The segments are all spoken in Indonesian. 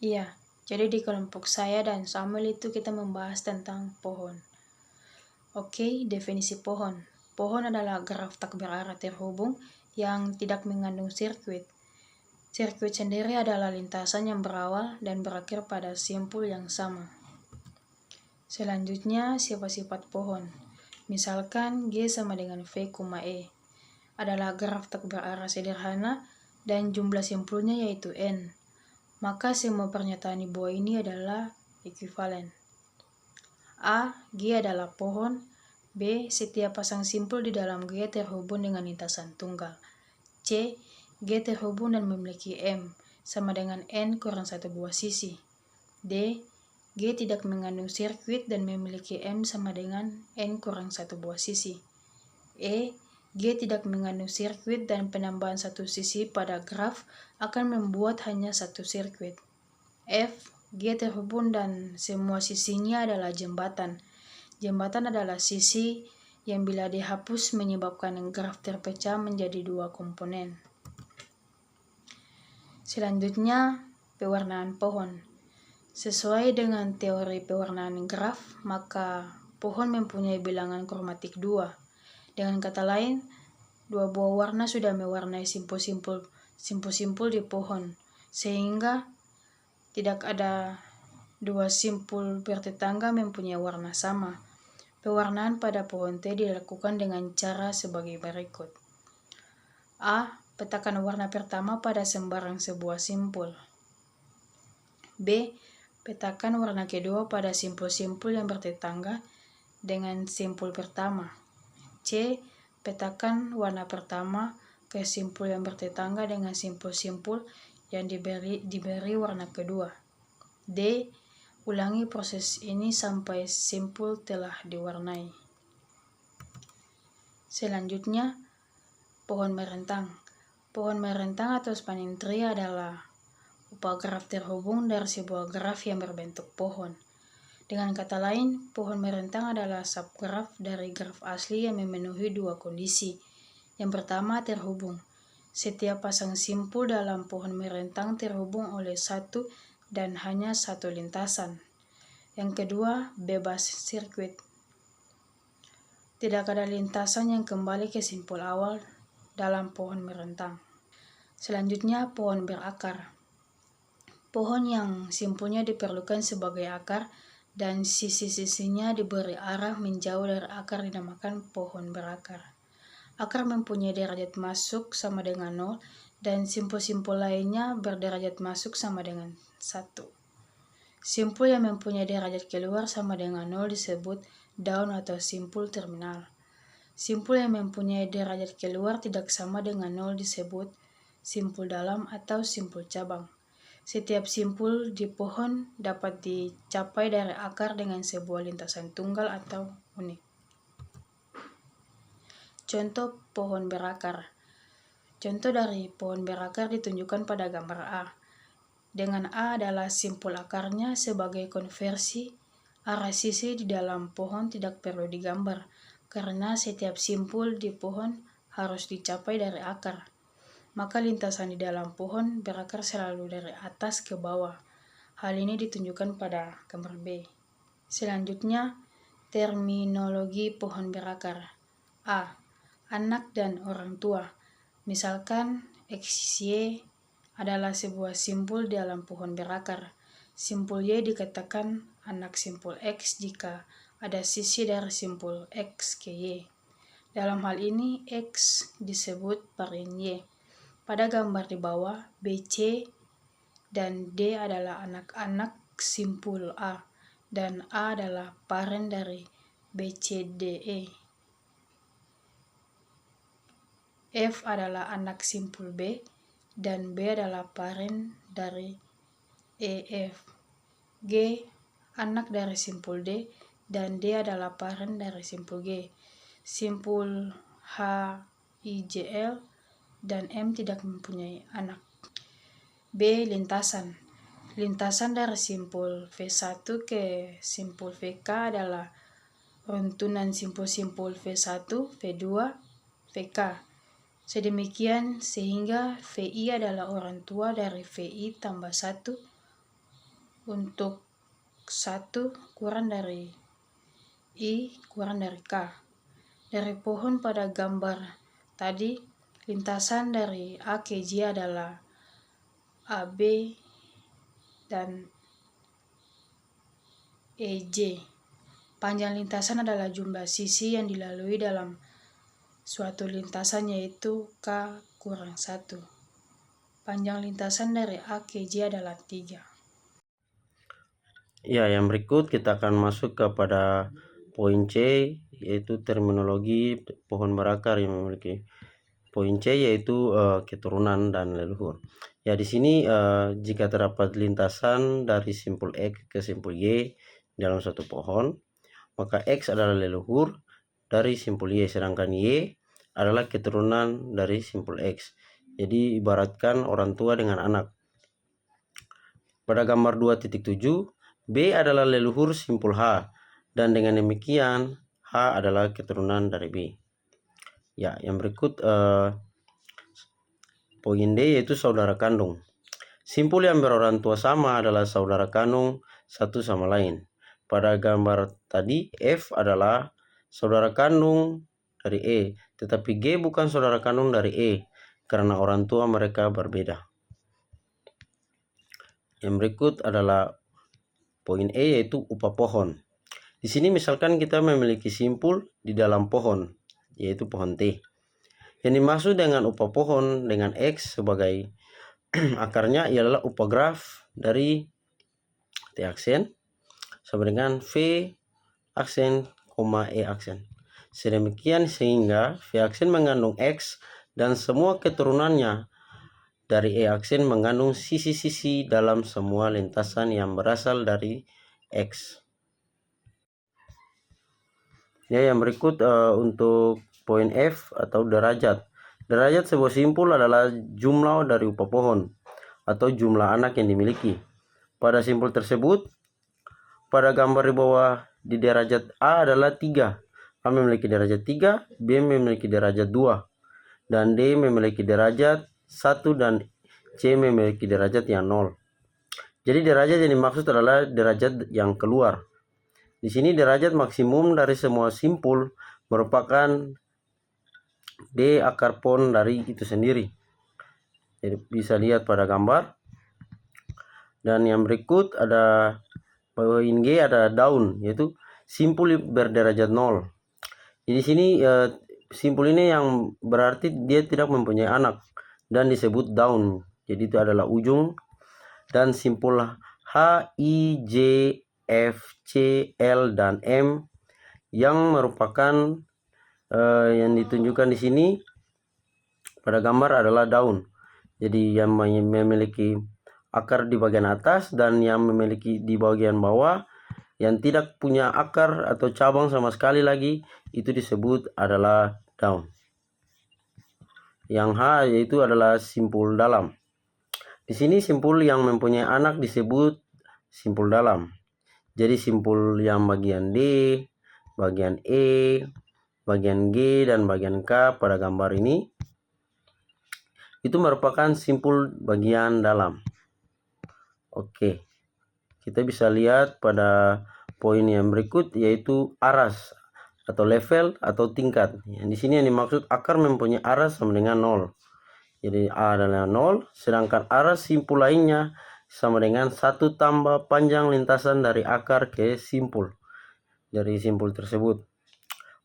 Iya, jadi di kelompok saya dan Samuel itu kita membahas tentang pohon. Oke, definisi pohon. Pohon adalah graf tak berarah terhubung yang tidak mengandung sirkuit. Sirkuit sendiri adalah lintasan yang berawal dan berakhir pada simpul yang sama. Selanjutnya, sifat-sifat pohon. Misalkan G sama dengan V, E adalah graf tak berarah sederhana dan jumlah simpulnya yaitu N. Maka semua pernyataan di bawah ini adalah ekuivalen. A. G adalah pohon. B. Setiap pasang simpul di dalam G terhubung dengan lintasan tunggal. C. G terhubung dan memiliki M sama dengan N kurang 1 buah sisi. D. G tidak mengandung sirkuit dan memiliki M sama dengan N kurang 1 buah sisi. E. G tidak mengandung sirkuit dan penambahan satu sisi pada graf akan membuat hanya satu sirkuit. F. G terhubung dan semua sisinya adalah jembatan. Jembatan adalah sisi yang bila dihapus menyebabkan graf terpecah menjadi dua komponen. Selanjutnya, pewarnaan pohon. Sesuai dengan teori pewarnaan graf, maka pohon mempunyai bilangan kromatik 2. Dengan kata lain, dua buah warna sudah mewarnai simpul-simpul di pohon, sehingga tidak ada dua simpul bertetangga mempunyai warna sama. Pewarnaan pada pohon teh dilakukan dengan cara sebagai berikut. A. Petakan warna pertama pada sembarang sebuah simpul. B. Petakan warna kedua pada simpul-simpul yang bertetangga dengan simpul pertama. C. Petakan warna pertama ke simpul yang bertetangga dengan simpul-simpul yang diberi warna kedua. D. Ulangi proses ini sampai simpul telah diwarnai. Selanjutnya, pohon merentang. Pohon merentang atau spanning tree adalah upagraf terhubung dari sebuah graf yang berbentuk pohon. Dengan kata lain, pohon merentang adalah subgraf dari graf asli yang memenuhi dua kondisi. Yang pertama, terhubung. Setiap pasang simpul dalam pohon merentang terhubung oleh satu dan hanya satu lintasan. Yang kedua, bebas sirkuit. Tidak ada lintasan yang kembali ke simpul awal dalam pohon merentang. Selanjutnya, pohon berakar. Pohon yang simpulnya diperlukan sebagai akar dan sisi-sisinya diberi arah menjauh dari akar dinamakan pohon berakar. Akar mempunyai derajat masuk sama dengan 0 dan simpul-simpul lainnya berderajat masuk sama dengan 1. Simpul yang mempunyai derajat keluar sama dengan 0 disebut daun atau simpul terminal. Simpul yang mempunyai derajat keluar tidak sama dengan 0 disebut simpul dalam atau simpul cabang. Setiap simpul di pohon dapat dicapai dari akar dengan sebuah lintasan tunggal atau unik. Contoh pohon berakar. Contoh dari pohon berakar ditunjukkan pada gambar A. Dengan A adalah simpul akarnya sebagai konversi, arah sisi di dalam pohon tidak perlu digambar, karena setiap simpul di pohon harus dicapai dari akar. Maka lintasan di dalam pohon berakar selalu dari atas ke bawah. Hal ini ditunjukkan pada gambar B. Selanjutnya, terminologi pohon berakar. A. Anak dan orang tua. Misalkan XY adalah sebuah simpul dalam pohon berakar. Simpul Y dikatakan anak simpul X jika ada sisi dari simpul X ke Y. Dalam hal ini, X disebut paren Y. Pada gambar di bawah, BC dan D adalah anak-anak simpul A, dan A adalah paren dari BCDE. F adalah anak simpul B, dan B adalah paren dari EF. G anak dari simpul D, dan D adalah paren dari simpul G. Simpul HIJL dan M tidak mempunyai anak. B. Lintasan. Lintasan dari simpul V1 ke simpul VK adalah runtunan simpul-simpul V1, V2, VK. Sedemikian sehingga VI adalah orang tua dari VI tambah 1 untuk 1 kurang dari I kurang dari K. Dari pohon pada gambar tadi, lintasan dari A ke J adalah AB dan EJ. Panjang lintasan adalah jumlah sisi yang dilalui dalam suatu lintasan, yaitu K kurang 1. Panjang lintasan dari A ke J adalah 3. Ya, yang berikut kita akan masuk kepada poin C, yaitu terminologi pohon berakar yang memiliki poin C, yaitu keturunan dan leluhur. Ya, di sini jika terdapat lintasan dari simpul X ke simpul Y dalam suatu pohon, maka X adalah leluhur dari simpul Y, sedangkan Y adalah keturunan dari simpul X. Jadi ibaratkan orang tua dengan anak. Pada gambar 2.7, B adalah leluhur simpul H, dan dengan demikian H adalah keturunan dari B. Ya, yang berikut poin D, yaitu saudara kandung. Simpul yang berorang tua sama adalah saudara kandung satu sama lain. Pada gambar tadi, F adalah saudara kandung dari E, tetapi G bukan saudara kandung dari E karena orang tua mereka berbeda. Yang berikut adalah poin E, yaitu upah pohon. Di sini misalkan kita memiliki simpul di dalam pohon, yaitu pohon T. Yang dimaksud dengan upah pohon dengan X sebagai akarnya ialah upah graf dari T aksen sama dengan V aksen, E aksen. Sedemikian sehingga V aksen mengandung X dan semua keturunannya dari E aksen mengandung sisi-sisi dalam semua lintasan yang berasal dari X. Ya, yang berikut untuk poin F atau derajat. Derajat sebuah simpul adalah jumlah dari upah pohon atau jumlah anak yang dimiliki. Pada simpul tersebut, pada gambar di bawah, di derajat A adalah 3. A memiliki derajat 3, B memiliki derajat 2, dan D memiliki derajat 1, dan C memiliki derajat yang 0. Jadi derajat yang dimaksud adalah derajat yang keluar. Di sini derajat maksimum dari semua simpul merupakan D akar pon dari itu sendiri. Jadi bisa lihat pada gambar. Dan yang berikut ada poin G, ada daun, yaitu simpul berderajat 0. Di sini simpul ini yang berarti dia tidak mempunyai anak dan disebut daun. Jadi itu adalah ujung. Dan simpul H, I, J, F, C, L, dan M yang merupakan yang ditunjukkan di sini pada gambar adalah daun. Jadi yang memiliki akar di bagian atas dan yang memiliki di bagian bawah, yang tidak punya akar atau cabang sama sekali lagi, itu disebut adalah daun. Yang H yaitu adalah simpul dalam. Di sini simpul yang mempunyai anak disebut simpul dalam. Jadi simpul yang bagian D, bagian E, bagian G, dan bagian K pada gambar ini itu merupakan simpul bagian dalam. Oke, kita bisa lihat pada poin yang berikut, yaitu aras atau level atau tingkat. Di sini yang dimaksud akar mempunyai aras sama dengan 0. Jadi A adalah 0, sedangkan aras simpul lainnya sama dengan 1 tambah panjang lintasan dari akar ke simpul, dari simpul tersebut.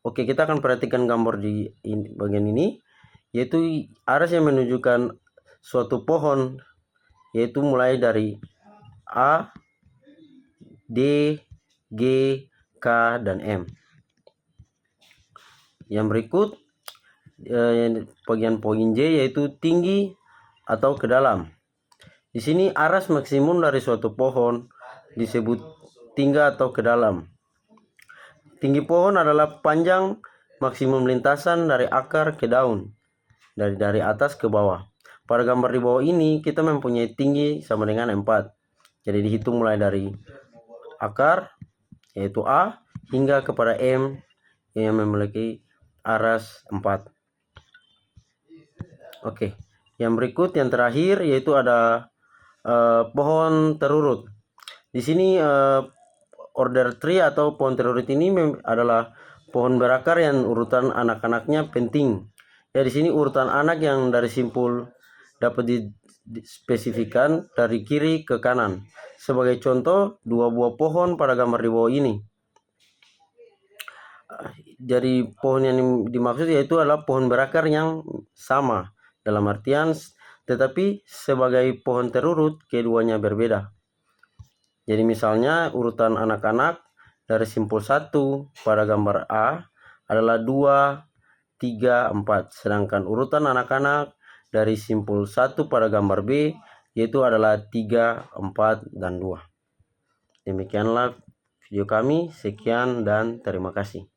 Oke, kita akan perhatikan gambar di bagian ini, yaitu aras yang menunjukkan suatu pohon, yaitu mulai dari A, D, G, K, dan M. Yang berikut bagian poin J, yaitu tinggi atau ke dalam. Di sini aras maksimum dari suatu pohon disebut tinggi atau ke dalam. Tinggi pohon adalah panjang maksimum lintasan dari akar ke daun, dari atas ke bawah. Pada gambar di bawah ini kita mempunyai tinggi sama dengan 4. Jadi dihitung mulai dari akar, yaitu A, hingga kepada M yang memiliki aras 4. Oke, yang berikut yang terakhir yaitu ada pohon terurut. Di sini order tree atau pohon terurut ini adalah pohon berakar yang urutan anak-anaknya penting. Ya, di sini urutan anak yang dari simpul dapat dispesifikan dari kiri ke kanan. Sebagai contoh, 2 buah pohon pada gambar di bawah ini. Jadi pohon yang dimaksud yaitu adalah pohon berakar yang sama, dalam artian tetapi sebagai pohon terurut keduanya berbeda. Jadi misalnya urutan anak-anak dari simpul 1 pada gambar A adalah 2, 3, 4. Sedangkan urutan anak-anak dari simpul 1 pada gambar B yaitu adalah 3, 4, dan 2. Demikianlah video kami. Sekian dan terima kasih.